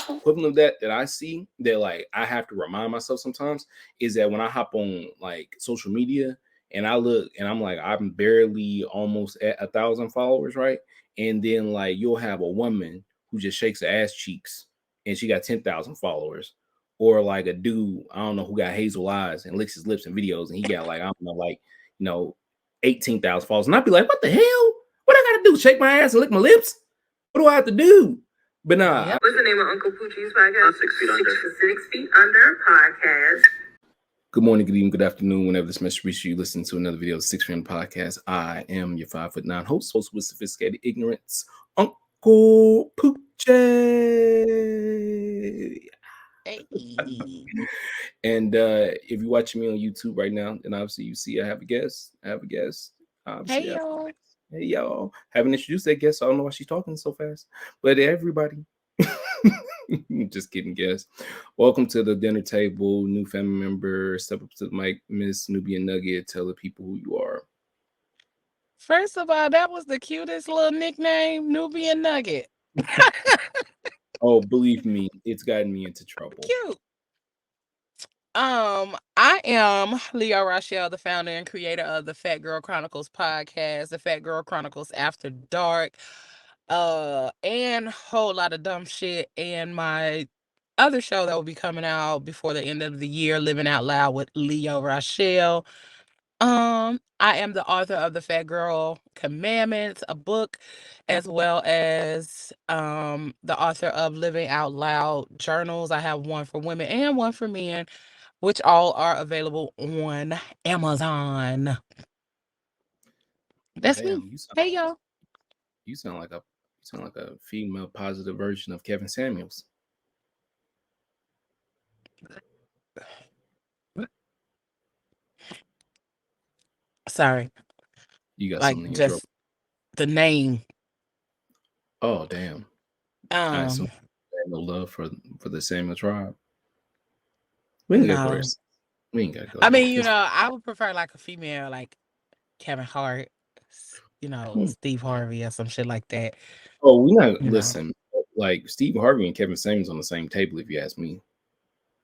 Equivalent of that I see that like I have to remind myself sometimes is that when I hop on like social media and I look and I'm like I'm barely almost at 1,000 followers, right? And then like you'll have a woman who just shakes her ass cheeks and she got 10,000 followers, or like a dude I don't know who got hazel eyes and licks his lips in videos and he got like I don't know like 18,000 followers, and I'd be like, what the hell? What I gotta do? Shake my ass and lick my lips? What do I have to do? But nah. Yep. What's the name of Uncle Poochie's podcast? 6 Feet Under. 6 Feet Under podcast. Good morning, good evening, good afternoon. Whenever this message reaches you, listen to another video of 6 Feet Under podcast. I am your 5'9" host with sophisticated ignorance, Uncle Poochie. Hey. And if you're watching me on YouTube right now, then obviously you see I have a guest. Obviously, Hey, y'all. Hey, y'all. Haven't introduced that guest, so I don't know why she's talking so fast. But everybody, just kidding, guest. Welcome to the dinner table. New family member. Step up to the mic, Miss Nubian Nugget. Tell the people who you are. First of all, that was the cutest little nickname, Nubian Nugget. Oh, believe me, it's gotten me into trouble. Cute. I am Leorochelle, the founder and creator of the Fat Girl Chronicles podcast, the Fat Girl Chronicles After Dark, and a whole lot of dumb shit, and my other show that will be coming out before the end of the year, Living Out Loud with Leorochelle. I am the author of the Fat Girl Commandments, a book, as well as the author of Living Out Loud journals. I have one for women and one for men, which all are available on Amazon. That's me. Hey, y'all. You sound like a female positive version of Kevin Samuels. Sorry. You got like something in just the name. Oh, damn. So no love for the Samuel tribe. We ain't got to go. I mean, I would prefer like a female, like Kevin Hart, Steve Harvey or some shit like that. Oh, we not listen. Like Steve Harvey and Kevin Samuels on the same table, if you ask me.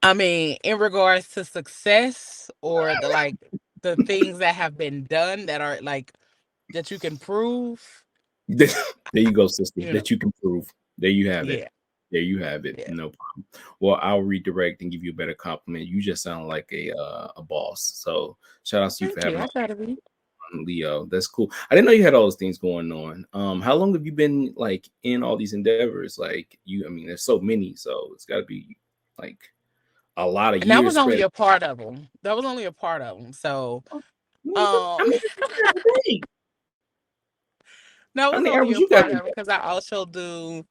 I mean, in regards to success or the things that have been done that are like that you can prove. There you go, sister. That you can prove. There you have it. Yeah. There you have it. Yeah. No problem. Well, I'll redirect and give you a better compliment. You just sound like a boss. So shout out to you for having Leo. That's cool. I didn't know you had all those things going on. How long have you been like in all these endeavors? Like there's so many, so it's got to be like a lot of years. That was only a part of them. So, that was only a part of it because I also do.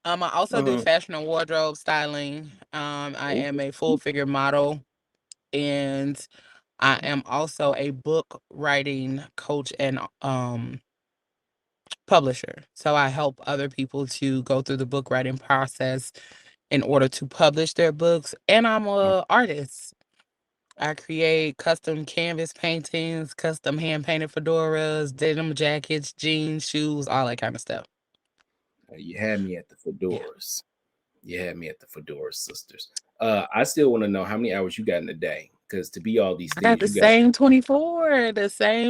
Do fashion and wardrobe styling. I am a full figure model, and I am also a book writing coach and publisher. So I help other people to go through the book writing process in order to publish their books. And I'm an artist. I create custom canvas paintings, custom hand painted fedoras, denim jackets, jeans, shoes, all that kind of stuff. You had me at the fedoras. You had me at the fedoras, sisters. I still want to know how many hours you got in a day, because to be all these things, I got the same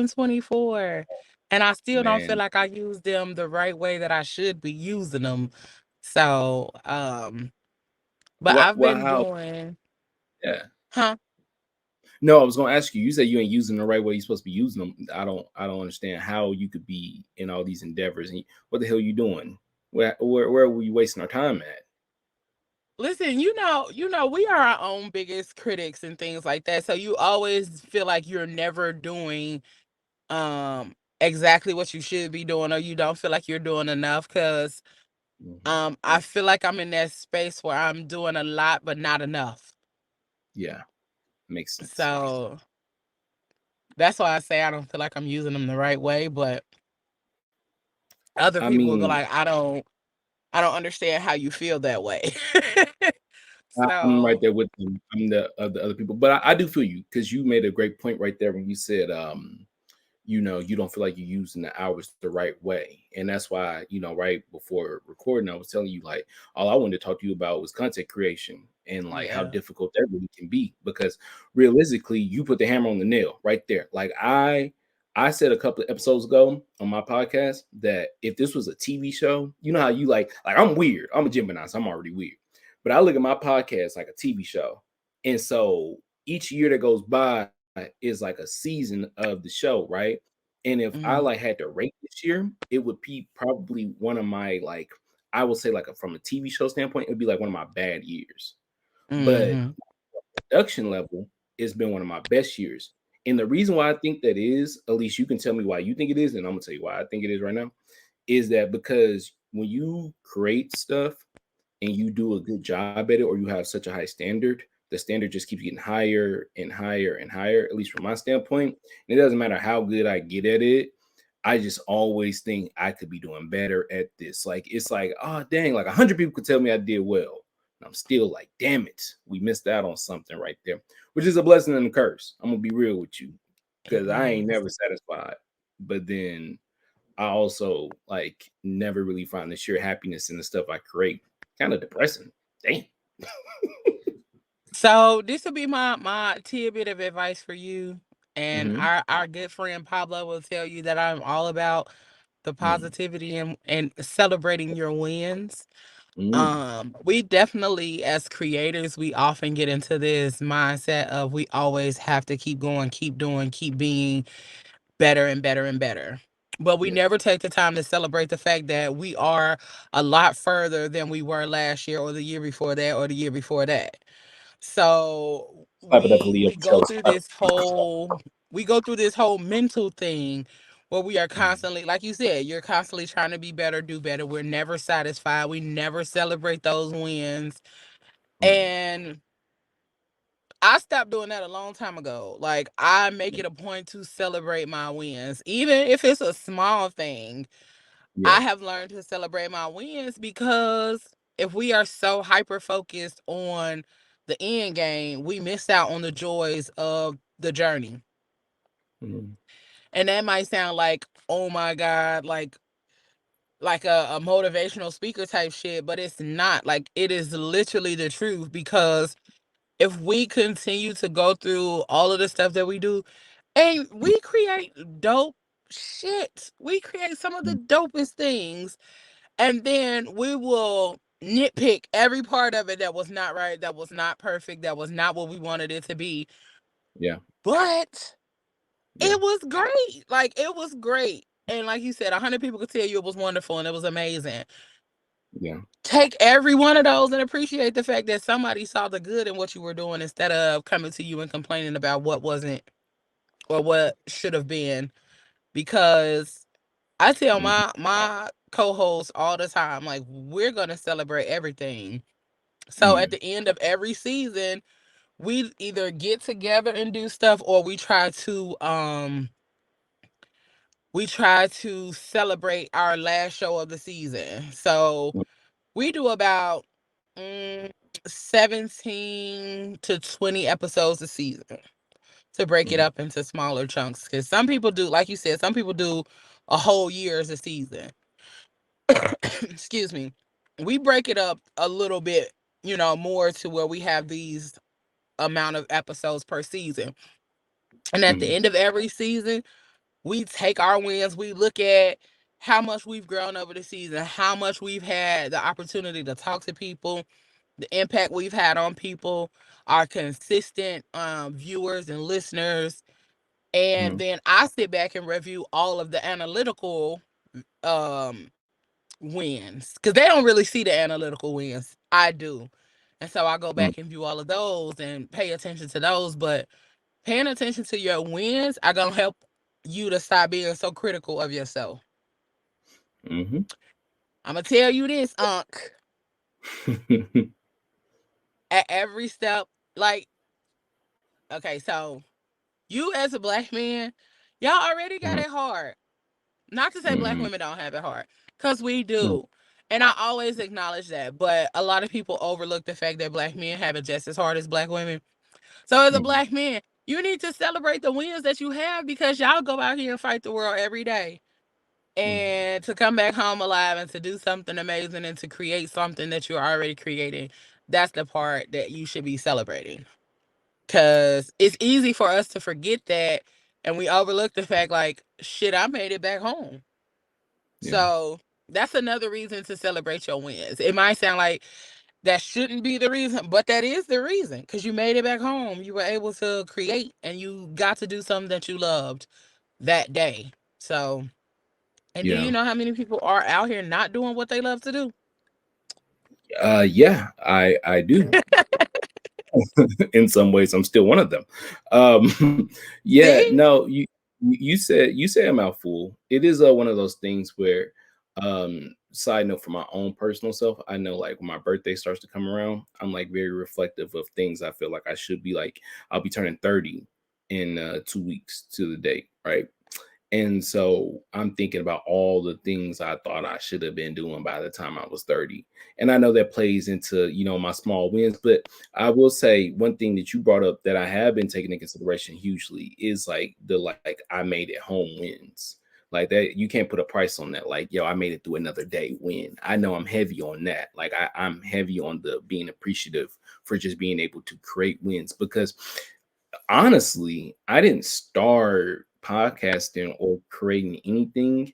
24, and I still don't feel like I use them the right way that I should be using them. So, but I've been doing. Yeah. Huh? No, I was gonna ask you. You said you ain't using them the right way you're supposed to be using them. I don't understand how you could be in all these endeavors. And what the hell are you doing? Where were you wasting our time at? Listen, we are our own biggest critics and things like that. So you always feel like you're never doing exactly what you should be doing, or you don't feel like you're doing enough, because I feel like I'm in that space where I'm doing a lot but not enough. Yeah, makes sense. So that's why I say I don't feel like I'm using them the right way, but other people will go like, I don't understand how you feel that way. I'm right there with them. I'm the other people, but I do feel you, because you made a great point right there when you said you don't feel like you're using the hours the right way. And that's why, right before recording, I was telling you, like, all I wanted to talk to you about was content creation and like how Yeah. difficult that really can be. Because realistically, you put the hammer on the nail right there. Like I said a couple of episodes ago on my podcast that if this was a TV show, you know how you like I'm weird. I'm a Gemini, so I'm already weird. But I look at my podcast like a TV show. And so each year that goes by is like a season of the show, right? And if I like Mm-hmm. had to rate this year, it would be probably one of my like I would say like from a TV show standpoint, it would be like one of my bad years. But Mm-hmm. production level, it's been one of my best years. And the reason why I think that is, at least you can tell me why you think it is, and I'm gonna tell you why I think it is right now, is that because when you create stuff and you do a good job at it, or you have such a high standard, the standard just keeps getting higher and higher and higher, at least from my standpoint. And it doesn't matter how good I get at it. I just always think I could be doing better at this. Like, it's like, oh, dang, like 100 people could tell me I did well. And I'm still like, damn it, we missed out on something right there, which is a blessing and a curse. I'm going to be real with you It because I ain't is. never satisfied. But then I also like never really find the sheer happiness in the stuff I create. Kind of depressing. Damn. So this will be my tidbit of advice for you. And Mm-hmm. our good friend Pablo will tell you that I'm all about the Mm, positivity and celebrating your wins. mm, We definitely, as creators, we often get into this mindset of we always have to keep going, keep doing, keep being better and better and better. But we yeah. never take the time to celebrate the fact that we are a lot further than we were last year or the year before that or the year before that. So Clap it up for we go Leorochelle. through this whole mental thing where we are Mm, constantly, like you said, you're constantly trying to be better, do better. We're never satisfied. We never celebrate those wins. mm, And I stopped doing that a long time ago. Like, I make it a point to celebrate my wins, even if it's a small thing. yeah. I have learned to celebrate my wins because if we are so hyper focused on the end game, we miss out on the joys of the journey. Mm, And that might sound like, oh my God, like a motivational speaker type shit, but it's not. Like, it is literally the truth because if we continue to go through all of the stuff that we do, and we create dope shit, we create some of the mm, dopest things, and then we will nitpick every part of it that was not right, that was not perfect, that was not what we wanted it to be. yeah. But Yeah. it was great. Like, it was great. And like you said, 100 people could tell you it was wonderful and it was amazing. Yeah. Take every one of those and appreciate the fact that somebody saw the good in what you were doing instead of coming to you and complaining about what wasn't or what should have been. Because I tell Mm, my co-hosts all the time, like, we're gonna celebrate everything. So at mm, the end of every season, we either get together and do stuff, or we try to celebrate our last show of the season. So mm, we do about 17 to 20 episodes a season to break it mm, up into smaller chunks. Because some people do, like you said, some people do a whole year as a season. Excuse me. We break it up a little bit, more to where we have these amount of episodes per season. And at the mm, end of every season, we take our wins. We look at how much we've grown over the season, how much we've had the opportunity to talk to people, the impact we've had on people, our consistent viewers and listeners. And mm, then I sit back and review all of the analytical um, wins because they don't really see the analytical wins. I do. And so I go mm, back and view all of those and pay attention to those. But paying attention to your wins are going to help you to stop being so critical of yourself. mhm. I'm going to tell you this, Unc. At every step, like, okay, so you as a black man, y'all already got Mm, it hard. Not to say black mhm, women don't have it hard, because we mm, do. And I always acknowledge that. But a lot of people overlook the fact that black men have it just as hard as black women. So as a mm, black man, You need to celebrate the wins that you have, because y'all go out here and fight the world every day. And to come back home alive and to do something amazing and to create something that you're already creating, that's the part that you should be celebrating. Because it's easy for us to forget that, and we overlook the fact, like, shit, I made it back home. Yeah. So that's another reason to celebrate your wins. It might sound like that shouldn't be the reason, but that is the reason, because you made it back home. You were able to create and you got to do something that you loved that day. So, and do Yeah. you know how many people are out here not doing what they love to do? Yeah, I do. In some ways, I'm still one of them. Yeah, See? no, you said a mouthful. It is one of those things where, side note for my own personal self, I know like when my birthday starts to come around, I'm like very reflective of things I feel like I should be like. I'll be turning 30 in 2 weeks to the date, right? And so I'm thinking about all the things I thought I should have been doing by the time I was 30. And I know that plays into, my small wins, but I will say one thing that you brought up that I have been taking into consideration hugely is like the like I made it home wins. Like that, you can't put a price on that. Like, yo, I made it through another day win. I know I'm heavy on that. Like I'm heavy on the being appreciative for just being able to create wins because honestly, I didn't start podcasting or creating anything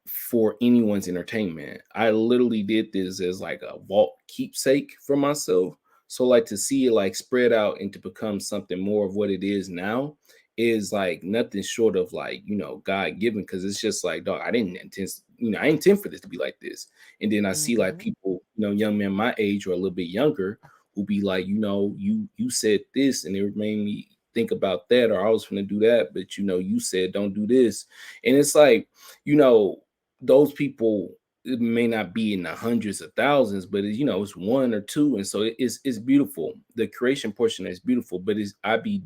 for anyone's entertainment. I literally did this as like a vault keepsake for myself. So like to see it like spread out and to become something more of what it is now is like nothing short of like, God given, because it's just like, dog, I didn't intend, I intend for this to be like this. And then I see like Hmm. people, young men my age or a little bit younger who be like, you said this and it made me think about that, or I was gonna do that, but you said don't do this. And it's like, you know, those people, it may not be in the hundreds of thousands, but it's one or two, and so it's beautiful. The creation portion is beautiful, but it's I'd be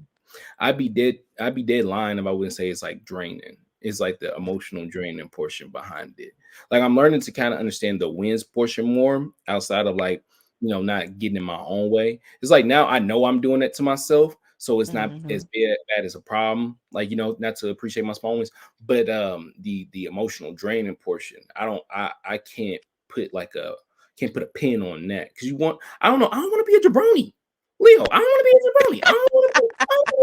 dead lying if I wouldn't say it's like draining. It's like the emotional draining portion behind it. Like I'm learning to kind of understand the wins portion more outside of like not getting in my own way. It's like now I know I'm doing it to myself, so it's not as Hmm. bad as a problem. Like not to appreciate my small wins, but the emotional draining portion, I can't put a pin on that because I don't know, I don't want to be a jabroni. Leo, I don't want to be a jabroni. I don't want to be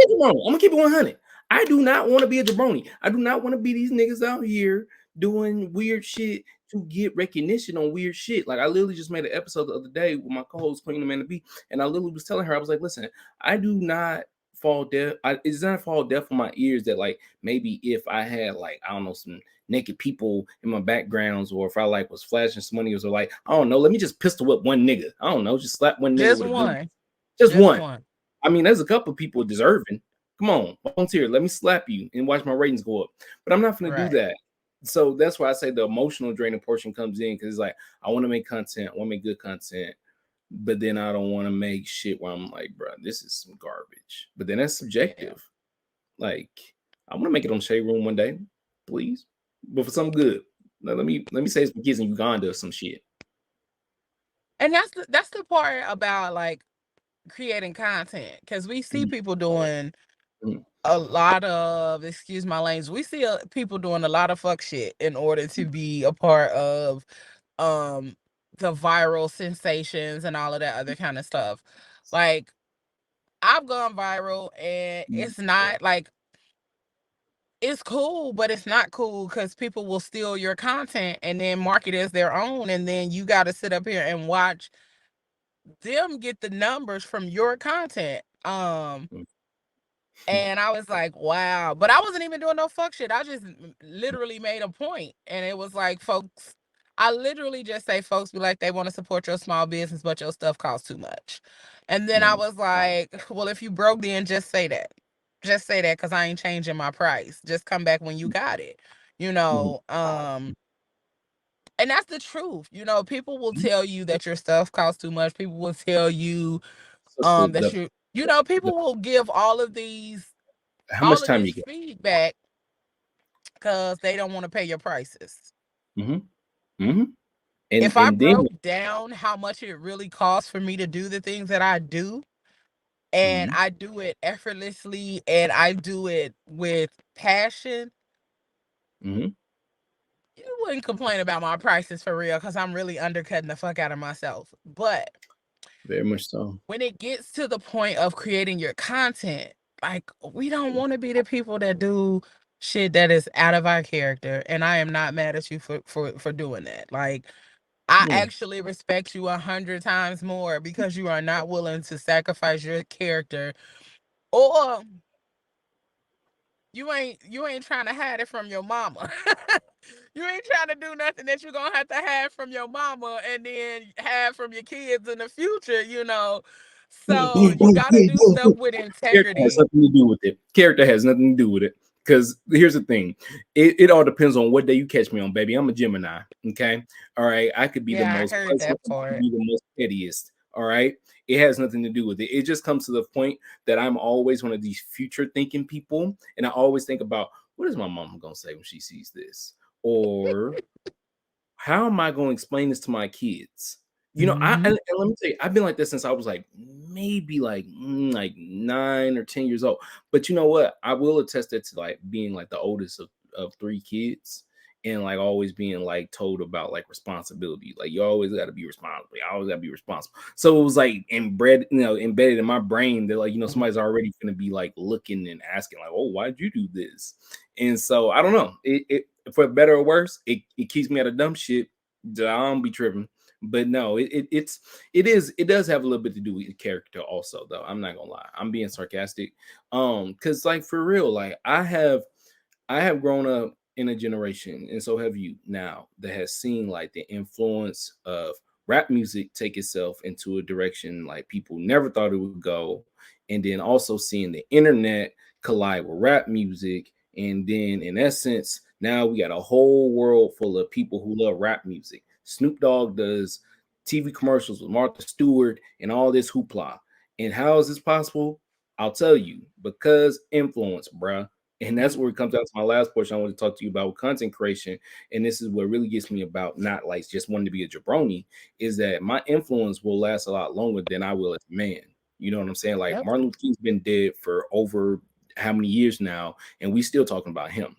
a jabroni. I'm gonna keep it 100. I do not want to be a jabroni. I do not want to be these niggas out here doing weird shit to get recognition on weird shit. Like I literally just made an episode the other day with my co-host Queen Amanda B, and I literally was telling her, I was like, listen, I do not fall deaf. It's not fall deaf on my ears that like maybe if I had like I don't know some naked people in my backgrounds, or if I like was flashing some money, or like I don't know, let me just pistol whip one nigga. I don't know, just slap one nigga Just with a good, one. just Just one. one. I mean, there's a couple people deserving. Come on, volunteer. Let me slap you and watch my ratings go up. But I'm not going to do Right. that. So that's why I say the emotional draining portion comes in because it's like I want to make content, I want to make good content, but then I don't want to make shit where I'm like, bro, this is some garbage. But then that's Yeah. subjective. Like I want to make it on Shade Room one day, please, but for some good. Now, let me say some kids in Uganda or some shit. And that's the part about like creating content, because we see Mhm, people doing mhm, a lot of, excuse my language, we see people doing a lot of fuck shit in order to be a part of um the viral sensations and all of that other kind of stuff. Like, I've gone viral and mhm, it's not like, it's cool, but it's not cool because people will steal your content and then market it as their own, and then you got to sit up here and watch them get the numbers from your content. mhm, And I was like, wow. But I wasn't even doing no fuck shit. I just literally made a point. And it was like, folks, I literally just say, folks be like, they want to support your small business, but your stuff costs too much. And then I mhm, was like, well, if you broke, then just say that. Just say that, because I ain't changing my price. Just come back when you got it. You mhm, know, and that's the truth. People will mhm. tell you that your stuff costs too much. People will tell you So it's that the people will give how all much of time this you get? feedback because they don't want to pay your prices. Mhm, mhm. If I And then broke down how much it really costs for me to do the things that I do, and I do it effortlessly, and I do it with passion. Mm-hmm. You wouldn't complain about my prices for real, because I'm really undercutting the fuck out of myself. But Very much so. when it gets to the point of creating your content, like, we don't want to be the people that do shit that is out of our character. And I am not mad at you for doing that. Like, I Yeah. actually respect you 100 times more because you are not willing to sacrifice your character, or you ain't trying to hide it from your mama. You ain't trying to do nothing that you're gonna have to hide from your mama and then have from your kids in the future, you know. So you gotta do stuff with Character has integrity. nothing to do with it. Character has nothing to do with it. Because here's the thing, it all depends on what day you catch me on, baby. I'm a Gemini. Okay. All right. I could be the Yeah, I most heard pleasant, that I could part. be the most pettiest. All right. It has nothing to do with it. It just comes to the point that I'm always one of these future thinking people. And I always think about, what is my mom gonna say when she sees this? Or how am I going to explain this to my kids? You know, Hmm. and let me tell you, I've been like this since I was like maybe like 9 or 10 years old. But you know what? I will attest that to like being like the oldest of three kids, and like always being like told about like responsibility. Like, you always got to be responsible. You always got to be responsible. So it was like embedded in my brain that, like, somebody's already gonna be like looking and asking like, oh, why'd you do this? And so I don't know. It for better or worse, it keeps me out of dumb shit that I don't be tripping. But no, it does have a little bit to do with character also, though. I'm not gonna lie. I'm being sarcastic. Because like for real, like I have grown up in a generation, and so have you now, that has seen like the influence of rap music take itself into a direction like people never thought it would go. And then also seeing the internet collide with rap music. And then in essence, now we got a whole world full of people who love rap music. Snoop Dogg does TV commercials with Martha Stewart and all this hoopla. And how is this possible? I'll tell you, because influence, bruh. And that's where it comes down to my last portion I want to talk to you about, with content creation. And this is what really gets me about not like just wanting to be a jabroni, is that my influence will last a lot longer than I will as a man. You know what I'm saying? Like, Yep. Martin Luther King's been dead for over how many years now, and we still talking about him.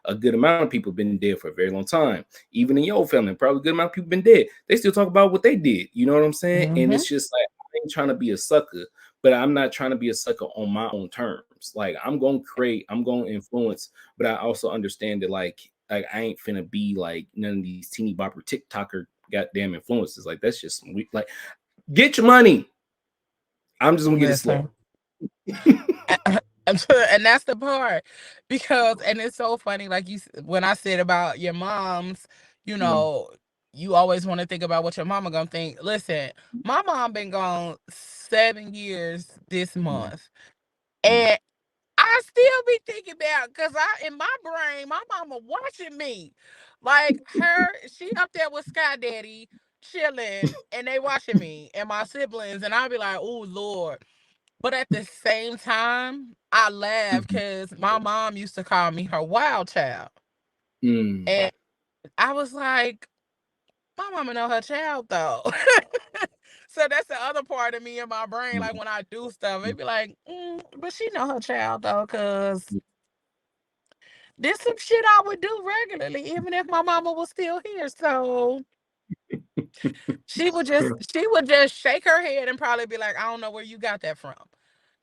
A good amount of people have been dead for a very long time. Even in your family, probably a good amount of people been dead. They still talk about what they did. You know what I'm saying? And Hmm. it's just like, I ain't trying to be a sucker, but I'm not trying to be a sucker on my own terms. Like, I'm gonna create, I'm gonna influence, but I also understand that like I ain't finna be like none of these teeny bopper TikToker goddamn influences. Like, that's just some weak. Like, get your money. I'm just gonna get it slow. Listen. And that's the part, because, and it's so funny, like when I said about your moms, you Mhm. know, you always want to think about what your mama gonna think. Listen, my mom been gone 7 years this Mhm. month, Mhm. and I still be thinking about, because in my brain, my mama watching me, like she up there with Sky Daddy chilling, and they watching me and my siblings, and I'll be like, oh Lord. But at the same time, I laugh Mhm. because my mom used to call me her wild child. Mm. And I was like, my mama know her child though. So that's the other part of me in my brain. Like, Mhm. when I do stuff, it be like, but she know her child though, because this some shit I would do regularly, even if my mama was still here. So she would just shake her head and probably be like, I don't know where you got that from.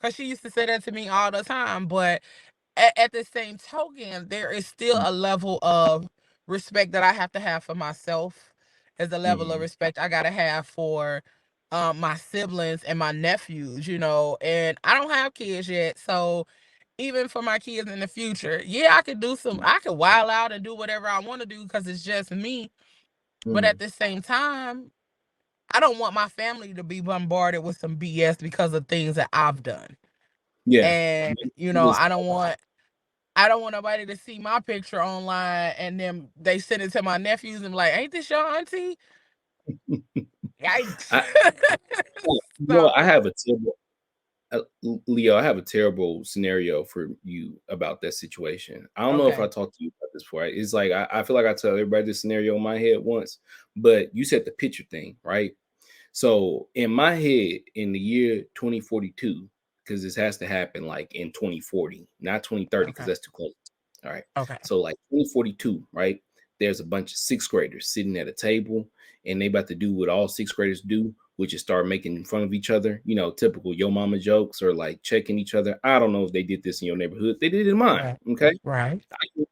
Cause she used to say that to me all the time. But at the same token, there is still a level of respect that I have to have for myself. There's a level of Mhm. respect I gotta have for my siblings and my nephews, and I don't have kids yet. So even for my kids in the future, yeah, I could wild out and do whatever I want to do because it's just me. But at Mhm. the same time, I don't want my family to be bombarded with some BS because of things that I've done. Yeah. And Listen. I don't want nobody to see my picture online and then they send it to my nephews and be like, "Ain't this your auntie?" Yikes! I, So I have a terrible Leo. I have a terrible scenario for you about that situation. I don't know if I okay, talked to you about this before. It's like I feel like I tell everybody this scenario in my head once, but you said the picture thing, right? So in my head, in the year 2042, because this has to happen like in 2040, not 2030, because Okay. that's too close. All right. Okay. So like 2042, right? There's a bunch of sixth graders sitting at a table, and they about to do what all sixth graders do, which is start making fun of each other. Typical yo mama jokes, or like checking each other. I don't know if they did this in your neighborhood. They did it in mine. Right. Okay. Right.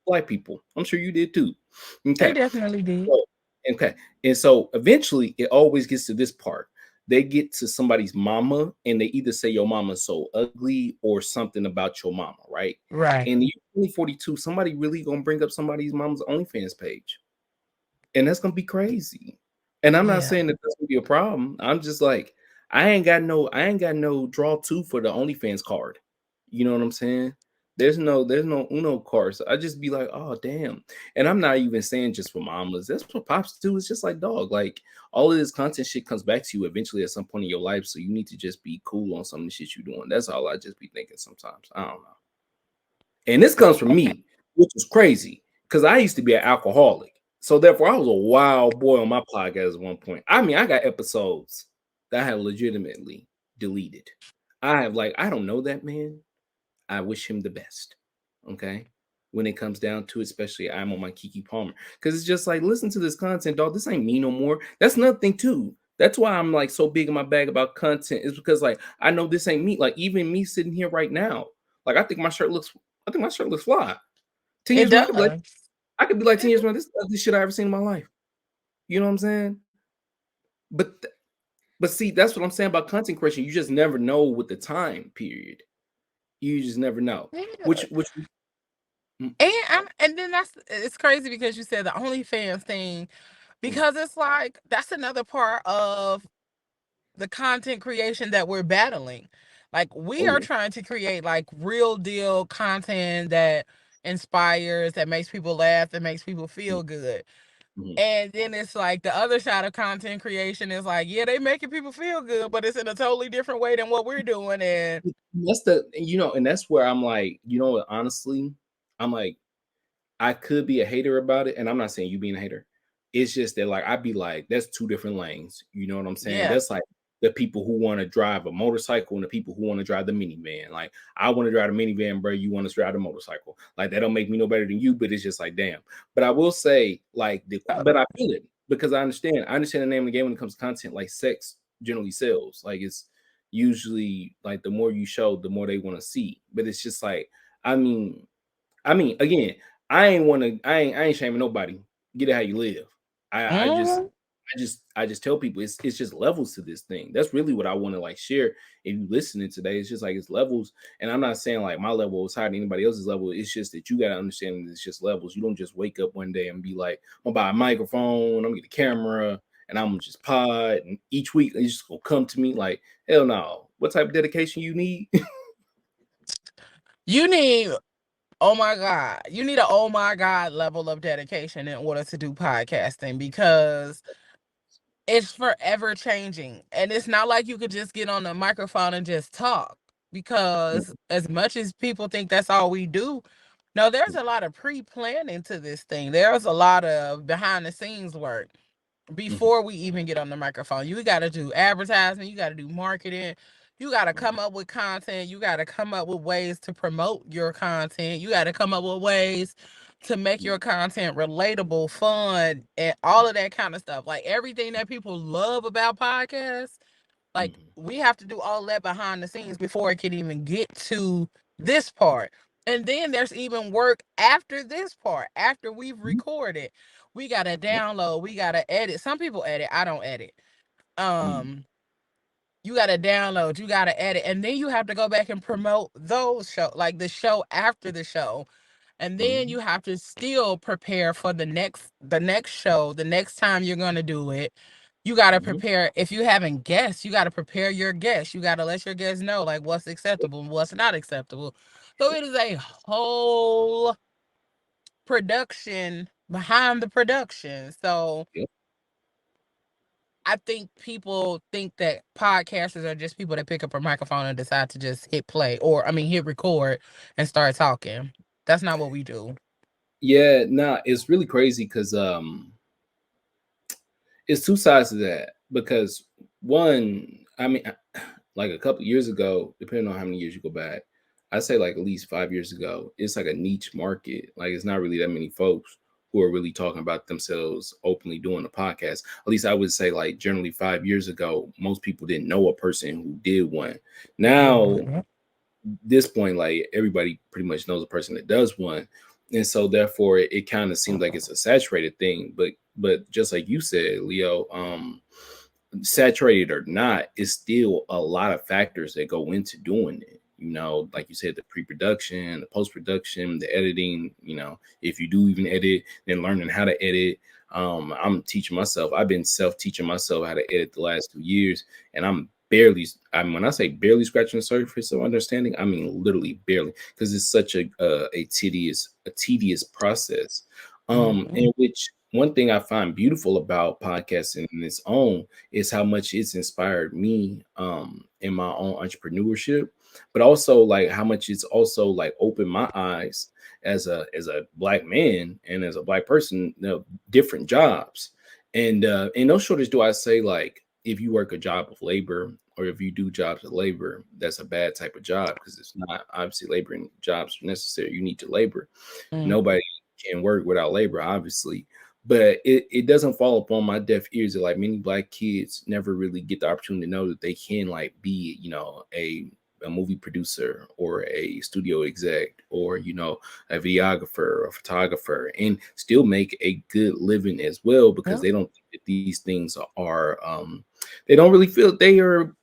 Black people. I'm sure you did too. They Okay. definitely did. So, okay. And so eventually it always gets to this part. They get to somebody's mama and they either say your mama's so ugly or something about your mama, right? Right. In the year 2042, somebody really gonna bring up somebody's mama's OnlyFans page. And that's gonna be crazy. And I'm not Yeah. saying that that's gonna be a problem. I'm just like, I ain't got no draw two for the OnlyFans card. You know what I'm saying? There's no Uno card. So I just be like, oh damn. And I'm not even saying just for mamas. That's what pops do. It's just like dog. Like all of this content shit comes back to you eventually at some point in your life. So you need to just be cool on some of the shit you're doing. That's all I just be thinking sometimes. I don't know. And this comes from Okay. me, which is crazy because I used to be an alcoholic. So therefore, I was a wild boy on my podcast at one point. I mean, I got episodes that I have legitimately deleted. I don't know that man. I wish him the best. Okay. When it comes down to it, especially I'm on my Kiki Palmer. Because it's just like, listen to this content, dog. This ain't me no more. That's another thing, too. That's why I'm like so big in my bag about content, is because like I know this ain't me. Like even me sitting here right now, like I think my shirt looks fly. 10 It years from now, does. I could be like 10 It years does. from now, this is the ugliest shit I ever seen in my life. You know what I'm saying? But but see, that's what I'm saying about content creation. You just never know with the time period. You just never know. Yeah. Which mm, And then it's crazy because you said the OnlyFans thing, mm. because it's like that's another part of the content creation that we're battling. Like we Oh are yeah. trying to create like real deal content that inspires, that makes people laugh, that makes people Mm, feel good. mhm. And then it's like the other side of content creation is like, yeah, they making people feel good, but it's in a totally different way than what we're doing. And And that's where I'm like, what, honestly, I'm like, I could be a hater about it, and I'm not saying you being a hater. It's just that, like, I'd be like, that's two different lanes. You know what I'm saying? yeah, That's like the people who want to drive a motorcycle and the people who want to drive the minivan. Like, I want to drive the minivan, bro. You want to drive the motorcycle. Like, that don't make me no better than you, but it's just like, damn. But I will say, like, but I feel it because I understand. I understand the name of the game when it comes to content. Like, sex generally sells. Like, it's usually like the more you show, the more they want to see. But it's just like, I mean, again, I ain't shaming nobody. Get it how you live. I just mhm. I just tell people it's just levels to this thing. That's really what I want to like share. If you listening today, it's just like it's levels. And I'm not saying like my level is higher than anybody else's level. It's just that you gotta understand that it's just levels. You don't just wake up one day and be like, I'm gonna buy a microphone, I'm gonna get a camera, and I'm gonna just pod. And each week it's just gonna come to me like, hell no. What type of dedication you need? You need, oh my God, you need a oh my God level of dedication in order to do podcasting, because it's forever changing. And it's not like you could just get on the microphone and just talk, because as much as people think that's all we do, no, there's a lot of pre-planning to this thing. There's a lot of behind the scenes work Mhm, before we even get on the microphone. You got to do advertising, you got to do marketing, you got to mhm, come up with content, you got to come up with ways to promote your content, you got to come up with ways to make mhm, your content relatable, fun, and all of that kind of stuff. Like everything that people love about podcasts, like mhm, we have to do all that behind the scenes before it can even get to this part. And then there's even work after this part. After we've mhm. recorded, we gotta Yep. download, we gotta edit. Some people edit, I don't edit. Mhm, Um, you gotta download, you gotta edit, and then you have to go back and promote those show, like the show after the show. And then mhm, you have to still prepare for the next show, the next time you're gonna do it. You gotta mhm. prepare. If you having guests, you gotta prepare your guests. You gotta let your guests know like what's acceptable and what's not acceptable. So it is a whole production behind the production. So Yep. I think people think that podcasters are just people that pick up a microphone and decide to just hit play, or I mean hit record and start talking. That's not what we do. Yeah, nah, it's really crazy because it's two sides to that. Because one, I mean, like a couple years ago, depending on how many years you go back, I say like at least 5 years ago, it's like a niche market. Like it's not really that many folks who are really talking about themselves openly doing a podcast. At least I would say like generally 5 years ago, most people didn't know a person who did one. Now, Mhm. this point, like everybody pretty much knows a person that does one. And so therefore it kind of seems like it's a saturated thing. But just like you said, Leo, saturated or not, it's still a lot of factors that go into doing it. You know, like you said, the pre-production, the post-production, the editing. You know, if you do even edit, then learning how to edit. I'm teaching myself. I've been self-teaching myself how to edit the last 2 years, and I'm barely. I mean, when I say barely scratching the surface of understanding, I mean literally barely, because it's such a tedious process. Mhm. In which one thing I find beautiful about podcasting in its own is how much it's inspired me in my own entrepreneurship, but also like how much it's also like opened my eyes as a black man and as a black person, different jobs. And in no shortage do I say, like, if you work a job of labor or if you do jobs of labor, that's a bad type of job, because it's not, obviously laboring jobs are necessary. You need to labor. Mhm. Nobody can work without labor, obviously. But it doesn't fall upon my deaf ears that like many black kids never really get the opportunity to know that they can like be, a movie producer or a studio exec or a videographer or a photographer, and still make a good living as well, because Yeah. they don't think that these things are they don't really feel they are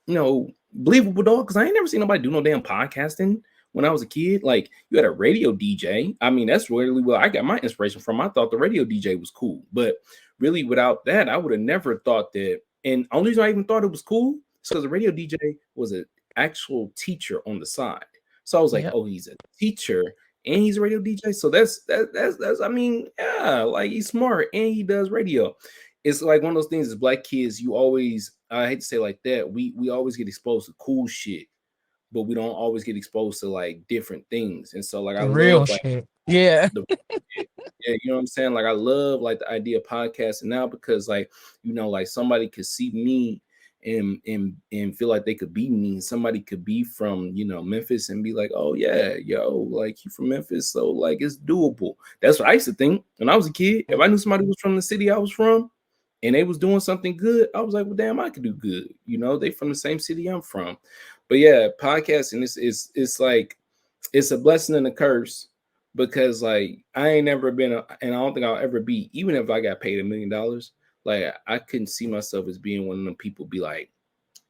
believable, dog. Because I ain't never seen nobody do no damn podcasting when I was a kid. Like, you had a radio DJ. I mean, that's really where I got my inspiration from. I thought the radio DJ was cool, but really without that, I would have never thought that. And only reason I even thought it was cool is because the radio DJ was an actual teacher on the side. So I was like, Yep. oh, he's a teacher and he's a radio DJ. So that's I mean, yeah, like he's smart and he does radio. It's like one of those things as black kids, you always, I hate to say it like that, we always get exposed to cool shit, but we don't always get exposed to like different things. And so like I The real love like shit. Yeah. the yeah, you know what I'm saying? Like I love like the idea of podcasting now, because like, like somebody could see me and feel like they could be me. Somebody could be from, Memphis and be like, oh yeah, yo, like you from Memphis, so like it's doable. That's what I used to think when I was a kid. If I knew somebody was from the city I was from and they was doing something good, I was like, well, damn, I could do good. They from the same city I'm from. But yeah, podcasting it's like it's a blessing and a curse, because like I ain't never been and I don't think I'll ever be, even if I got paid $1 million, like I couldn't see myself as being one of them people be like,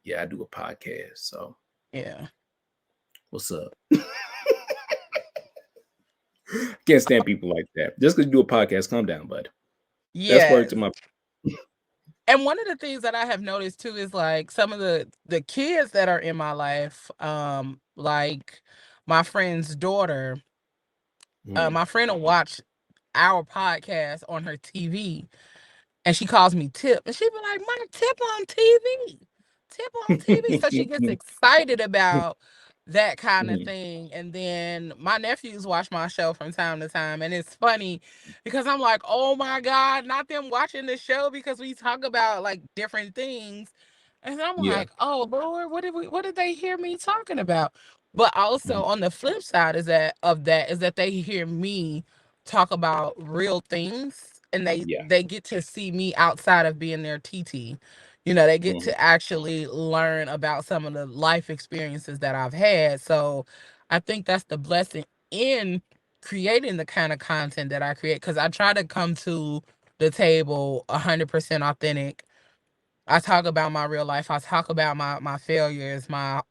yeah, I do a podcast. So Yeah. what's up? Can't stand people like that. Just because you do a podcast, calm down, bud. That's word Yes. to my And one of the things that I have noticed too is like some of the kids that are in my life, like my friend's daughter, mm, my friend will watch our podcast on her TV, and she calls me Tip, and she be like, "Mom, Tip on TV, Tip on TV." So she gets excited about that kind of mm, thing. And then my nephews watch my show from time to time, and it's funny because I'm like, "Oh my God, not them watching the show because we talk about like different things." And I'm yeah. like, "Oh Lord, what did they hear me talking about?" But also Mm, on the flip side is that they hear me talk about real things, and yeah. they get to see me outside of being their TT. You know, they get Mm, to actually learn about some of the life experiences that I've had. So I think that's the blessing in creating the kind of content that I create, because I try to come to the table 100% authentic. I talk about my real life. I talk about my failures, my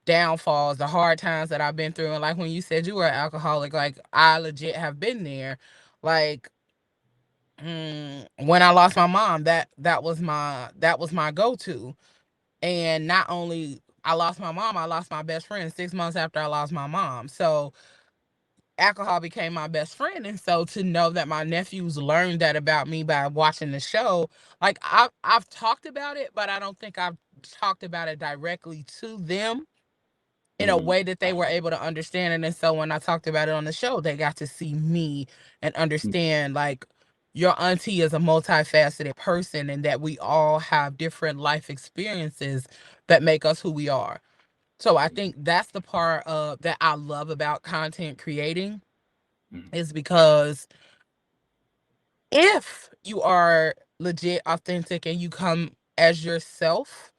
downfalls, the hard times that I've been through. And like when you said you were an alcoholic, like I legit have been there. Like, when I lost my mom, that was my go-to. And not only I lost my mom, I lost my best friend 6 months after I lost my mom. So alcohol became my best friend. And so to know that my nephews learned that about me by watching the show, like I've talked about it, but I don't think I've talked about it directly to them in a mm, way that they were able to understand it. And so when I talked about it on the show, they got to see me and mm, understand, like, your auntie is a multifaceted person and that we all have different life experiences that make us who we are. So I think that's the part of that I love about content creating, Mhm. is because if you are legit authentic and you come as yourself,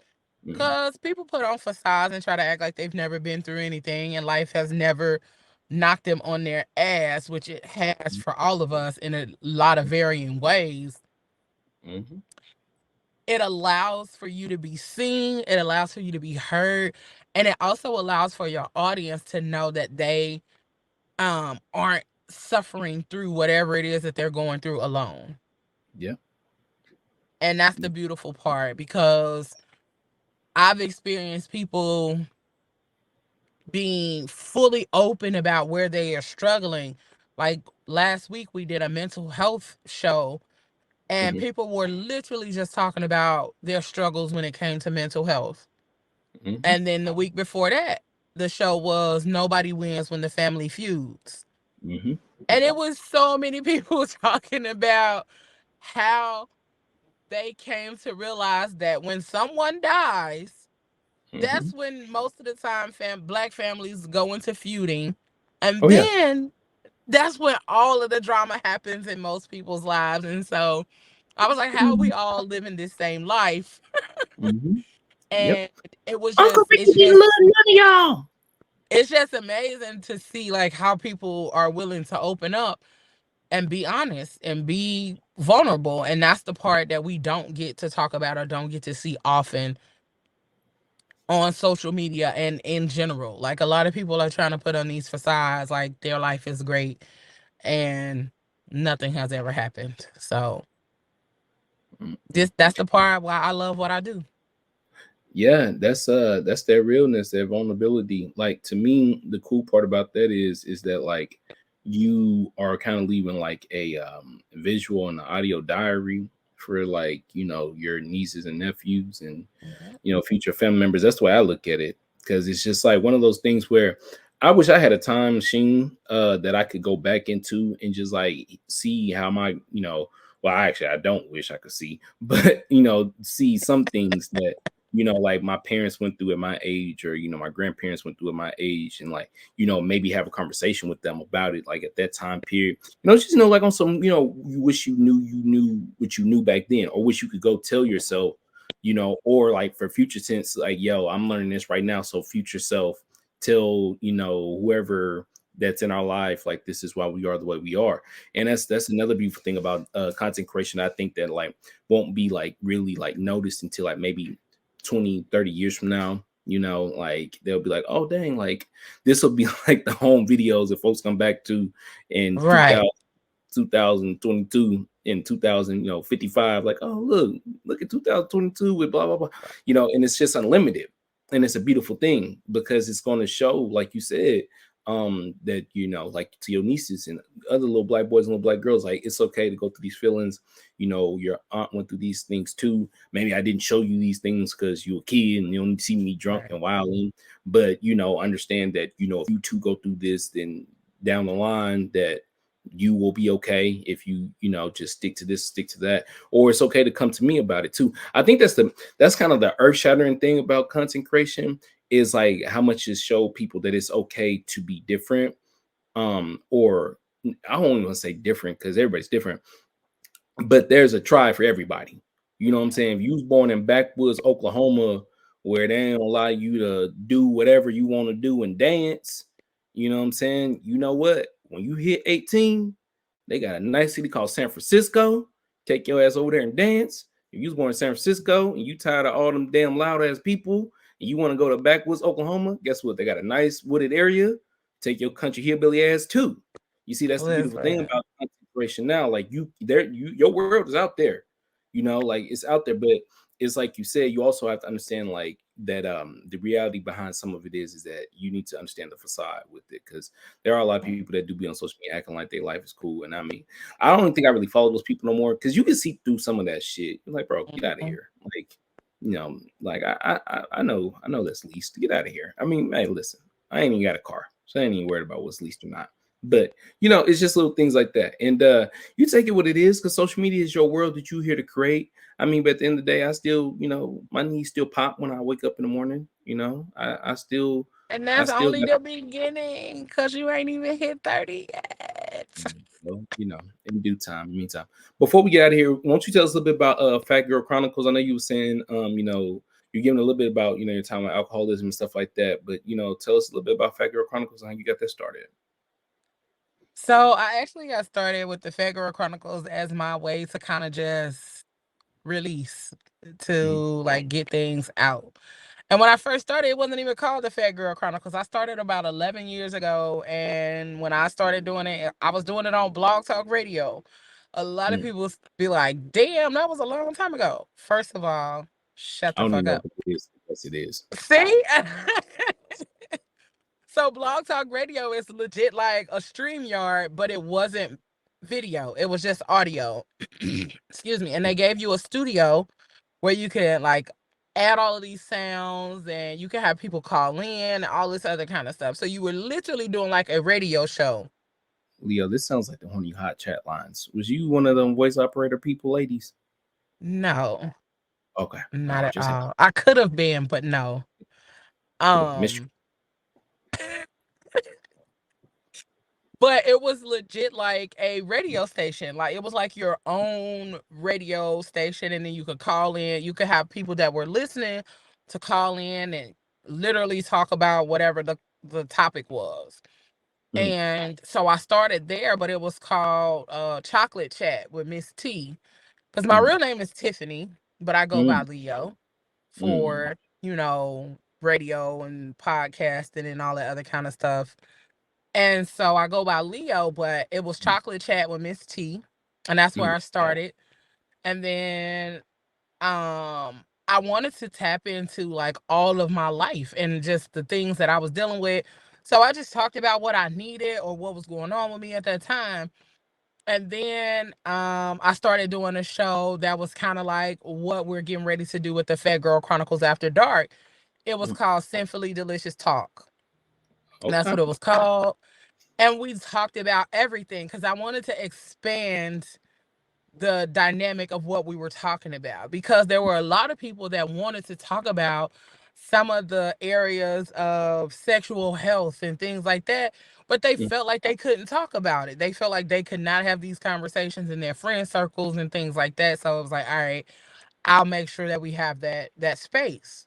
Mhm. because people put on facades and try to act like they've never been through anything and life has never knocked them on their ass, which it has for all of us in a lot of varying ways. Mhm. It allows for you to be seen, it allows for you to be heard, and it also allows for your audience to know that they aren't suffering through whatever it is that they're going through alone. Yeah. And that's the beautiful part, because I've experienced people being fully open about where they are struggling. Like last week, we did a mental health show, and Mhm. people were literally just talking about their struggles when it came to mental health. Mhm. And then the week before that, the show was Nobody Wins When the Family Feuds. Mhm. And it was so many people talking about how they came to realize that when someone dies, that's Mhm. when most of the time black families go into feuding. And Oh yeah. then that's when all of the drama happens in most people's lives. And so I was like, how are we Mhm. all living this same life? Mhm. Yep. And it was Uncle just, Ricky didn't love none of y'all. it's just amazing to see like how people are willing to open up and be honest and be vulnerable. And that's the part that we don't get to talk about or don't get to see often on social media and in general. Like a lot of people are trying to put on these facades like their life is great and nothing has ever happened. So Mhm. that's the part why I love what I do. Yeah, that's their realness, their vulnerability. Like to me, the cool part about that is that like you are kind of leaving like a visual and audio diary for like, your nieces and nephews and Mhm. future family members. That's the way I look at it, because it's just like one of those things where I wish I had a time machine that I could go back into and just like see how my, well, actually I don't wish I could see, but see some things that like my parents went through at my age, or my grandparents went through at my age, and like maybe have a conversation with them about it, like at that time period, just like on some, you wish you knew what you knew back then, or wish you could go tell yourself, or like for future tense, like, yo, I'm learning this right now. So future self, tell, whoever that's in our life, like, this is why we are the way we are. And that's another beautiful thing about content creation. I think that like won't be like really like noticed until like maybe 20-30 years from now. Like they'll be like, oh dang, like this will be like the home videos that folks come back to in Right. 2022 in 2000, 55, like, oh, look at 2022 with blah blah blah, and it's just unlimited. And it's a beautiful thing because it's going to show, like you said, that like to your nieces and other little black boys and little black girls, like it's okay to go through these feelings. Your aunt went through these things too. Maybe I didn't show you these things because you're a kid and you don't see me drunk Right. and wilding, but understand that if you two go through this, then down the line that you will be okay if you just stick to this, stick to that, or it's okay to come to me about it too. I think that's kind of the earth-shattering thing about content creation, is like how much it show people that it's okay to be different. Or I don't even want to say different because everybody's different, but there's a try for everybody. You know what I'm saying? If you was born in backwoods Oklahoma, where they don't allow you to do whatever you want to do and dance, you know what I'm saying? You know what? When you hit 18, they got a nice city called San Francisco. Take your ass over there and dance. If you was born in San Francisco and you tired of all them damn loud ass people and you want to go to backwoods Oklahoma, guess what? They got a nice wooded area. Take your country hillbilly ass too. You see, that's the beautiful thing Listen. about content creation now. Like your world is out there. Like it's out there, but it's like you said, you also have to understand like that the reality behind some of it is that you need to understand the facade with it, because there are a lot of people that do be on social media acting like their life is cool. And I mean, I don't think I really follow those people no more, because you can see through some of that shit. You're like, bro, get out of Mhm. here. Like, like I know that's leased. Get out of here. I mean, hey, listen, I ain't even got a car, so I ain't even worried about what's leased or not. But it's just little things like that. And you take it what it is, because social media is your world that you here to create. I mean, but at the end of the day, I still, my knees still pop when I wake up in the morning. I still And I that's still only got the beginning, because you ain't even hit 30 yet. well, in due time, meantime. Before we get out of here, won't you tell us a little bit about Fat Girl Chronicles? I know you were saying you're giving a little bit about, your time with alcoholism and stuff like that, but tell us a little bit about Fat Girl Chronicles and how you got that started. So I actually got started with the Fat Girl Chronicles as my way to kind of just release, to Mhm. like get things out. And when I first started, it wasn't even called the Fat Girl Chronicles. I started about 11 years ago. And when I started doing it, I was doing it on Blog Talk Radio. A lot of Mm. people be like, damn, that was a long time ago. First of all, shut I the don't even fuck know up. what it is. Yes, it is. See? So Blog Talk Radio is legit like a stream yard, but it wasn't video. It was just audio. Excuse me. And they gave you a studio where you can like add all of these sounds, and you can have people call in, all this other kind of stuff. So you were literally doing like a radio show. Leo, this sounds like the Honey Hot chat lines. Was you one of them voice operator people, ladies? No, Okay. All not right. at Just all. I could have been, but no. cool. Mystery. Um But it was legit like a radio station. Like it was like your own radio station, and then you could call in. You could have people that were listening to call in and literally talk about whatever the topic was. Mm. And so I started there, but it was called Chocolate Chat with Miss T. Because my Mm. real name is Tiffany, but I go by Mm. Leo Mm. for, radio and podcasting and all that other kind of stuff. And so I go by Leo, but it was Chocolate Chat with Miss T. And that's where Mm. I started. And then I wanted to tap into like all of my life and just the things that I was dealing with. So I just talked about what I needed or what was going on with me at that time. And then I started doing a show that was kind of like what we're getting ready to do with the Fat Girl Chronicles After Dark. It was Mm. called Sinfully Delicious Talk. And that's Okay. what it was called. And we talked about everything because I wanted to expand the dynamic of what we were talking about, because there were a lot of people that wanted to talk about some of the areas of sexual health and things like that, but they Mm. felt like they couldn't talk about it. They felt like they could not have these conversations in their friend circles and things like that. So it was like, all right, I'll make sure that we have that space.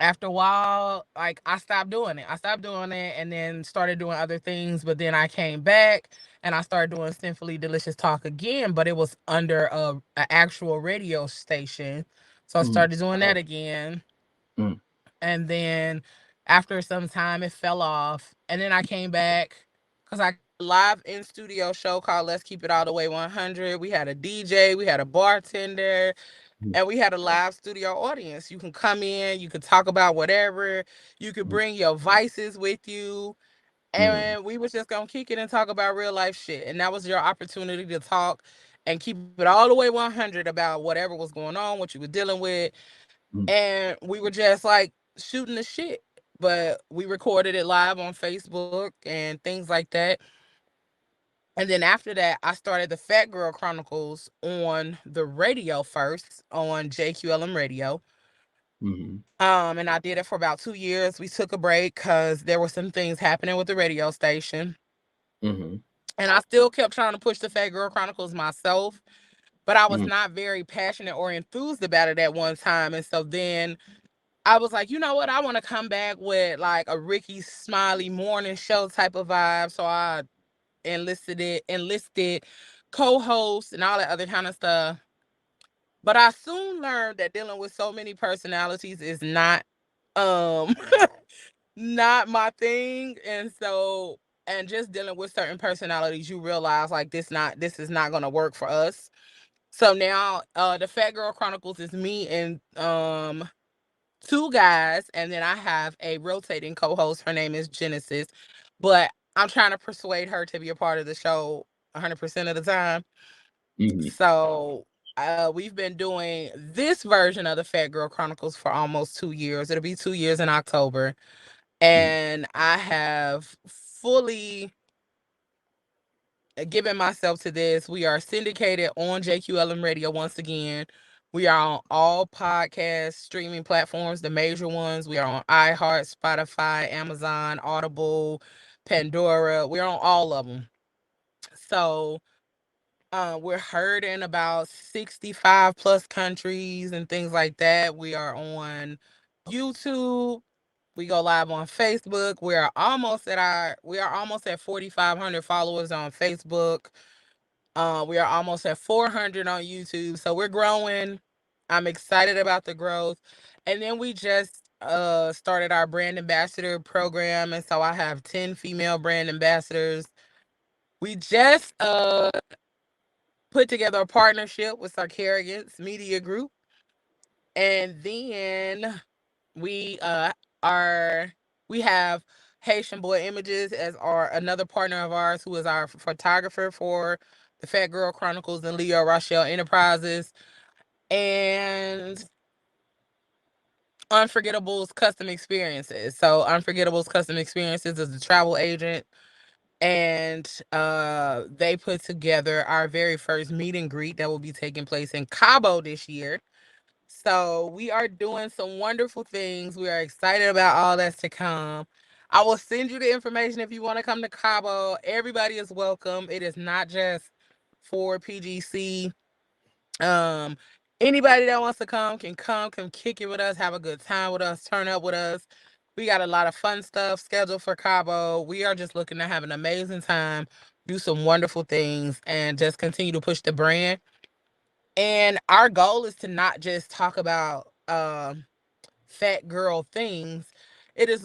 After a while, like I stopped doing it. I stopped doing it and then started doing other things. But then I came back and I started doing Sinfully Delicious Talk again, but it was under a actual radio station. So I Mm. started doing that again. Mm. And then after some time, it fell off. And then I came back because I live in studio show called Let's Keep It All the Way 100. We had a DJ, we had a bartender, Mm. and we had a live studio audience. You can come in, you can talk about whatever, you could Mm. bring your vices with you, Mm. and we was just gonna kick it and talk about real life shit. And that was your opportunity to talk and keep it all the way 100 about whatever was going on, what you were dealing with. Mm. And we were just like shooting the shit. But we recorded it live on Facebook and things like that. And then after that, I started the Fat Girl Chronicles on the radio first on JQLM Radio. Mm. And I did it for about 2 years. We took a break because there were some things happening with the radio station. Mm. And I still kept trying to push the Fat Girl Chronicles myself, but I was Mm. not very passionate or enthused about it at one time. And so then I was like, you know what? I want to come back with like a Ricky Smiley morning show type of vibe. So I enlisted co-hosts and all that other kind of stuff. But I soon learned that dealing with so many personalities is not um not my thing. And just dealing with certain personalities, you realize like this is not gonna work for us. So now the Fat Girl Chronicles is me and two guys, and then I have a rotating co-host. Her name is Genesis, but I'm trying to persuade her to be a part of the show 100% of the time. Mm. So we've been doing this version of the Fat Girl Chronicles for almost 2 years. It'll be 2 years in October. Mm. And I have fully giving myself to this. We are syndicated on JQLM Radio once again. We are on all podcast streaming platforms, the major ones. We are on iHeart, Spotify, Amazon, Audible, Pandora. We're on all of them. So we're heard in about 65 plus countries and things like that. We are on YouTube. We go live on Facebook. We are almost at 4,500 followers on Facebook. We are almost at 400 on YouTube. So we're growing. I'm excited about the growth. And then we just started our brand ambassador program, and so I have 10 female brand ambassadors. We just put together a partnership with Sarcarrogance Media Group, and then we are we have Haitian Boy Images as our another partner of ours, who is our photographer for the Fat Girl Chronicles and Leorochelle Enterprises, and Unforgettables Custom Experiences. So Unforgettables Custom Experiences is the travel agent, and they put together our very first meet and greet that will be taking place in Cabo this year. So we are doing some wonderful things. We are excited about all that's to come. I will send you the information if you want to come to Cabo. Everybody is welcome. It is not just for PGC. Um, Anybody that wants to come kick it with us, have a good time with us, turn up with us. We got a lot of fun stuff scheduled for Cabo. We are just looking to have an amazing time, do some wonderful things, and just continue to push the brand. And our goal is to not just talk about fat girl things. It is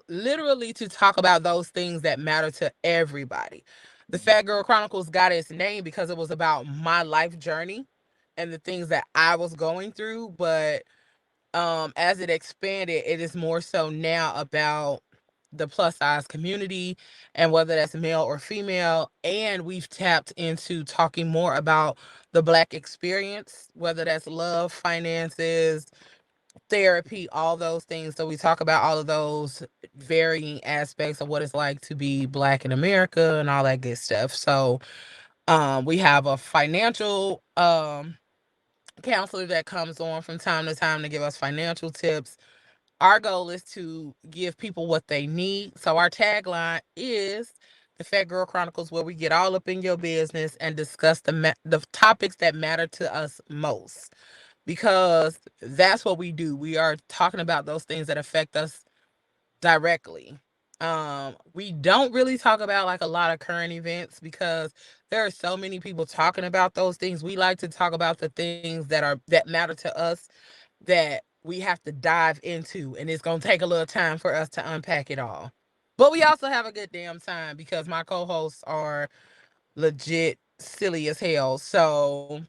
literally to talk about those things that matter to everybody. The Fat Girl Chronicles got its name because it was about my life journey and the things that I was going through. But as it expanded, it is more so now about the plus size community, and whether that's male or female. And we've tapped into talking more about the Black experience, whether that's love, finances, therapy, all those things. So we talk about all of those varying aspects of what it's like to be Black in America and all that good stuff. So we have a financial counselor that comes on from time to time to give us financial tips. Our goal is to give people what they need. So our tagline is the Fat Girl Chronicles, where we get all up in your business and discuss the topics that matter to us most, because that's what we do. We are talking about those things that affect us directly. We don't really talk about like a lot of current events because there are so many people talking about those things. We like to talk about the things that matter to us, that we have to dive into, and it's going to take a little time for us to unpack it all. But we also have a good damn time because my co-hosts are legit silly as hell. So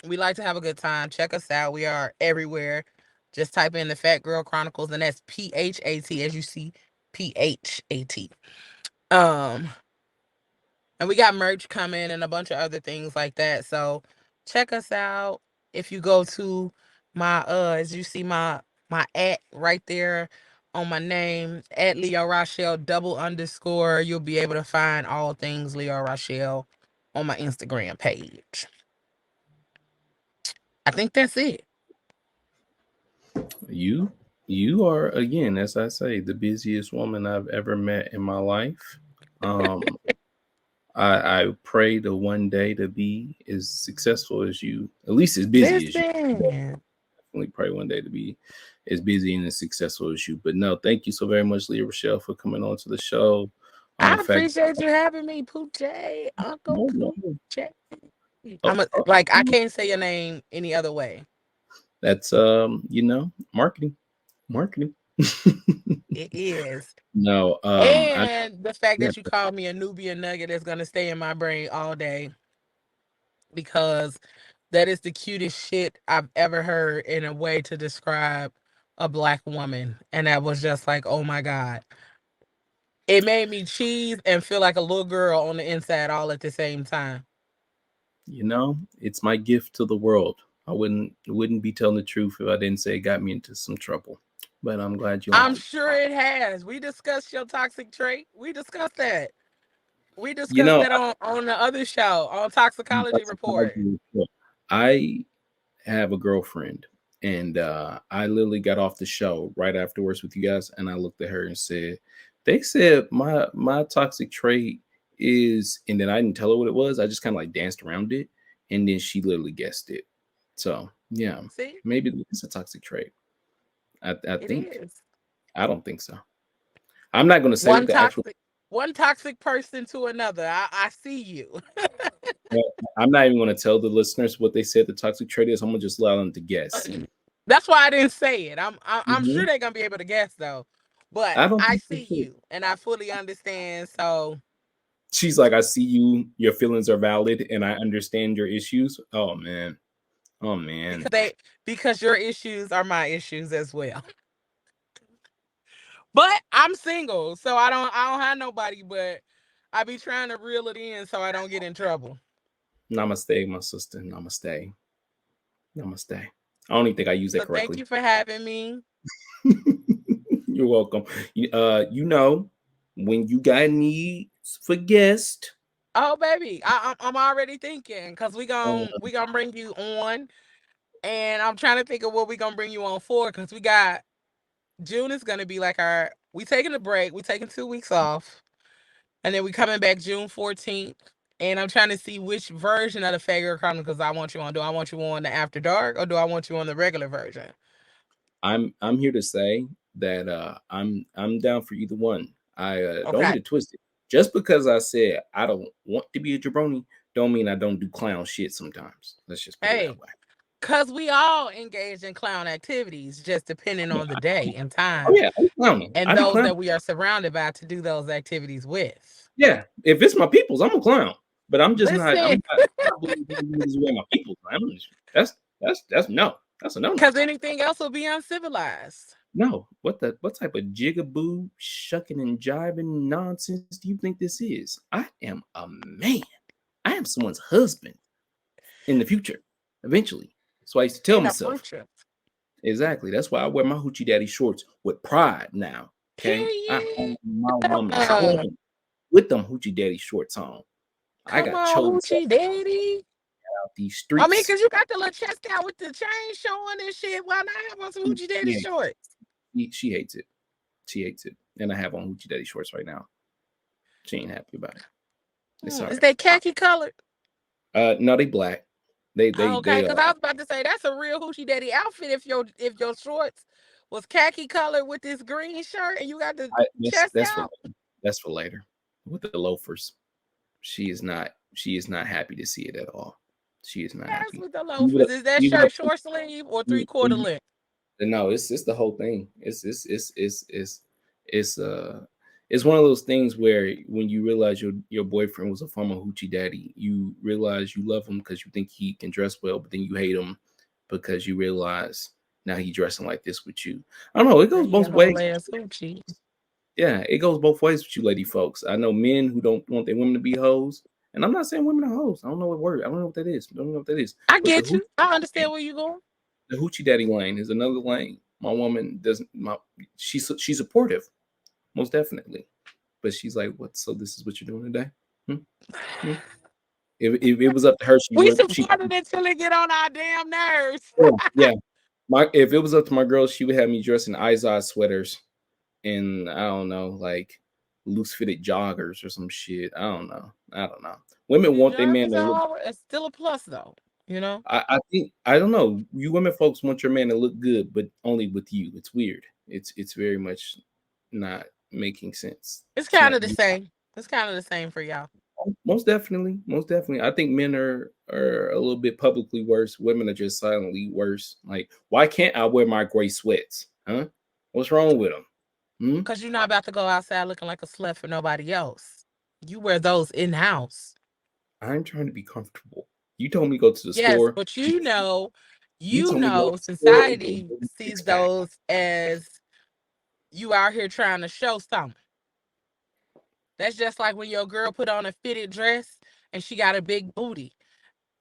we like to have a good time. Check us out. We are everywhere. Just type in the Fat Girl Chronicles, and that's PHAT, as you see, PHAT. Um, and we got merch coming and a bunch of other things like that. So check us out. If you go to my as you see my at right there on my name, at Leorochelle _, you'll be able to find all things Leorochelle on my Instagram page. I think that's it. You are, again, as I say, the busiest woman I've ever met in my life. Um, I pray to one day to be as successful as you, at least as busy as you. Listen, Definitely pray one day to be as busy and as successful as you. But no, thank you so very much, Leorochelle, for coming on to the show. I The fact, appreciate you having me, Poochie, Uncle no, no, Poochie. oh, oh, I can't say your name any other way. that's marketing, marketing. It is. No, I And the fact yeah, that you called me a Nubian nugget is gonna stay in my brain all day, because that is the cutest shit I've ever heard in a way to describe a Black woman. And that was just like, oh my God. It made me cheese and feel like a little girl on the inside all at the same time. it's my gift to the world. I wouldn't be telling the truth if I didn't say it got me into some trouble. But I'm glad you I'm like it. sure it has. We discussed your toxic trait. We discussed that. We You discussed know, that on the other show on Toxicology Report. I have a girlfriend, and I literally got off the show right afterwards with you guys, and I looked at her and said, "They said my toxic trait is," and then I didn't tell her what it was. I just kind of like danced around it, and then she literally guessed it. So yeah, See, maybe it's a toxic trait. I it think. is I don't think so. I'm not going to say what one the actual. toxic person to another. I see you. I'm not even going to tell the listeners what they said the toxic trait is. I'm going to just allow them to guess. That's why I didn't say it. I'm Mhm. sure they're gonna be able to guess though. But I don't I think they see should. you and I fully understand. So She's like, I see you. Your feelings are valid, and I understand your issues. Oh man. Oh man. because your issues are my issues as well. But I'm single, so I don't have nobody, but I be trying to reel it in so I don't get in trouble. Namaste, my sister. Namaste. Namaste. I don't even think I use that So thank correctly. you for having me. You're welcome. You know, when you got needs for guest, Oh baby, I'm already thinking because we uh, gon' we gonna bring you on, and I'm trying to think of what we gonna bring you on for because we got June is gonna be like we taking a break, we taking 2 weeks off, and then we coming back June 14th. And I'm trying to see which version of the Fat Girl Chronicles I want you on. Do I want you on the After Dark or do I want you on the regular version? I'm here to say that I'm down for either one. I don't Okay. get it twisted. Just because I said I don't want to be a jabroni, don't mean I don't do clown shit sometimes. Let's just put it that Hey, way. because we all engage in clown activities, just depending Yeah. on the day and Oh time yeah, I be clowning. and I be those clowning. that we are surrounded by to do those activities with. Yeah, if it's my people's, I'm a clown. But I'm just not. Listen, I'm not believing this way my people's. That's no. That's a no no. because anything else will be uncivilized. No. What type of jigaboo shucking and jiving nonsense do you think this is? I am a man. I am someone's husband in the future, eventually. So I used to tell In the myself future. exactly. That's why I wear my Hoochie Daddy shorts with pride now. Okay, I Period. own my woman's Uh, home with them Hoochie Daddy shorts on. I Come got on, chose Hoochie Daddy. out these I mean, streets. because you got the little chest out with the chain showing and shit. Why not have on some Hoochie Daddy Yeah, shorts? she hates it. She hates it. And I have on Hoochie Daddy shorts right now. She ain't happy about it. It's all Is right. they khaki colored? No, they black. They Oh, they okay, they because I was about to say that's a real Hoochie Daddy outfit if your shorts was khaki colored with this green shirt and you got the chest that's for out. that's for later. With the loafers, she is not happy to see it at all. She is not Yes, happy. with the Leave it loafers. up. Is that Leave it shirt up. short sleeve or Mm, 3/4 mhm. length? No, it's the whole thing. It's one of those things where when you realize your boyfriend was a former hoochie daddy, you realize you love him because you think he can dress well, but then you hate him because you realize now he dressing like this with you. I don't know. It goes He a both whole ways. ass Hoochie. Yeah, it goes both ways with you, lady folks. I know men who don't want their women to be hoes, and I'm not saying women are hoes. I don't know what word. I don't know what that is. I don't know what that is. I But get you. I understand where you going. the hoochie daddy lane is another lane. My woman doesn't. She's supportive, most definitely, but she's like, "What? So this is what you're doing today?" Hmm? Hmm? If it was up to her, she We would. She supported it till it get on our damn nerves. yeah, yeah. My if it was up to my girl, she would have me dressed in Izod sweaters and I don't know, like loose fitted joggers or some shit. I don't know. I don't know. Women The want their man joggers to look. are it's still a plus though, you know? I think I don't know. You women folks want your man to look good, but only with you. It's weird. It's very much not making sense. It's It's kind not of the same. It's kind of the same for y'all. most definitely, most definitely. I think men are a little bit publicly worse. Women are just silently worse. Like, why can't I wear my gray sweats? Huh? What's wrong with them? Hmm? Because you're not about to go outside looking like a slut for nobody else. You wear those in house. I'm trying to be comfortable. You told me to go to the Yes, store. but You told me to go to the store and get society a six sees pack. those as you out here trying to show something. That's just like when your girl put on a fitted dress and she got a big booty.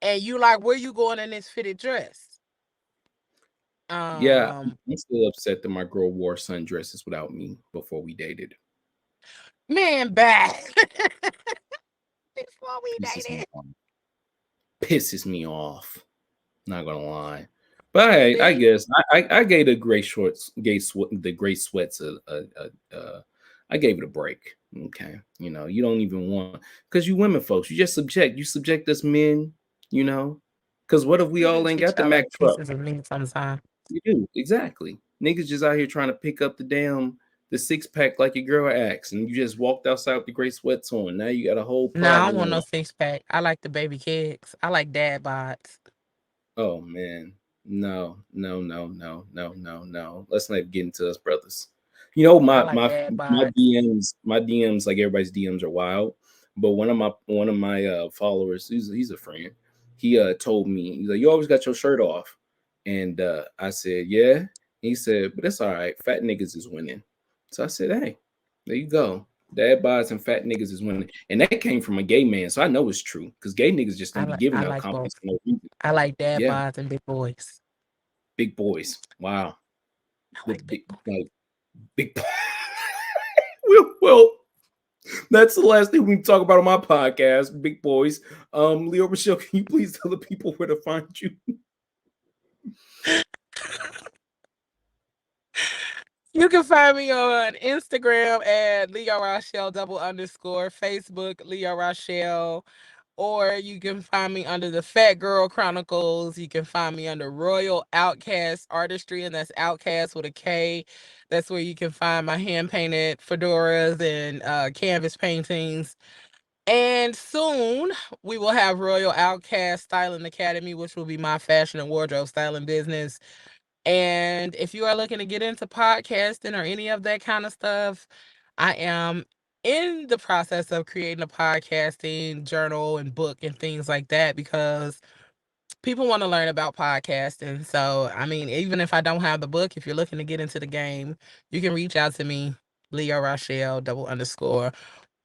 And you like, where you going in this fitted dress? Yeah, Um, I'm still upset that my girl wore sundresses without me before we dated. Man, back. before we dated. Pisses me off. Not gonna lie. But I guess I gave the gray shorts, the gray sweats I gave it a break. Okay, you know, you don't even want, because you women folks, you subject us men, you know, because what if we all ain't got the Mac like truck? pieces of meat sometimes. You do, exactly. Niggas just out here trying to pick up the 6-pack like your girl acts, and you just walked outside with the gray sweats on. Now you got a whole No, I don't problem want going no on. 6-pack. I like the baby kicks. I like dad bods. Oh man, no. Let's not get into us, brothers. You know, I my like my dad my bods. DMs, like everybody's DMs are wild. But one of my followers, he's a friend. He told me, he's like, you always got your shirt off, and I said, yeah. He said, but it's all right. Fat niggas is winning. So I said, hey, there you go. Dad bods and fat niggas is winning, and that came from a gay man, so I know it's true because gay niggas just don't be I giving out like both. compliments for no reason. I like dad Yeah, bods and big boys. big boys. Wow, I the like big boys. big. Well, that's the last thing we can talk about on my podcast, big boys. Leorochelle, can you please tell the people where to find you? You can find me on Instagram at Leorochelle _, Facebook Leorochelle, or you can find me under the Fat Girl Chronicles. You can find me under Royal Outcast Artistry, and that's Outcast with a K. That's where you can find my hand painted fedoras and canvas paintings. And soon we will have Royal Outcast Styling Academy, which will be my fashion and wardrobe styling business. And if you are looking to get into podcasting or any of that kind of stuff, I am in the process of creating a podcasting journal and book and things like that, because people want to learn about podcasting. So, I mean, even if I don't have the book, if you're looking to get into the game, you can reach out to me, Leorochelle _,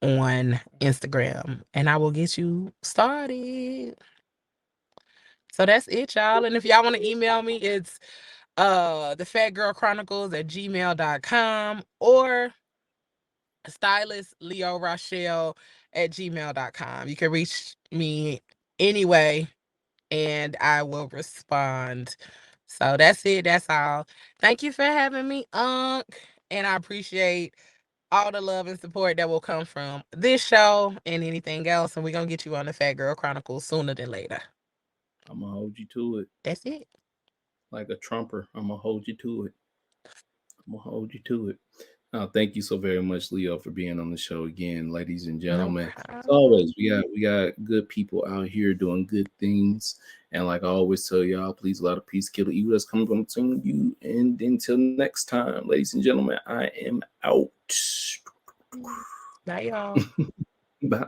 on Instagram, and I will get you started. So that's it, y'all. And if y'all want to email me, it's the Fat Girl Chronicles at gmail.com or stylist Leorochelle at gmail.com. You can reach me anyway and I will respond. So that's it. That's all. Thank you for having me, Unc. And I appreciate all the love and support that will come from this show and anything else. And we're going to get you on the Fat Girl Chronicles sooner than later. I'm gonna hold you to it. That's it. Like a trumper, I'm gonna hold you to it. Thank you so very much, Leo, for being on the show again, ladies and gentlemen. No As always, we got good people out here doing good things, and like I always tell y'all, please allow the peace, kill the evil that's coming from between you. And until next time, ladies and gentlemen, I am out. Bye, y'all. Bye.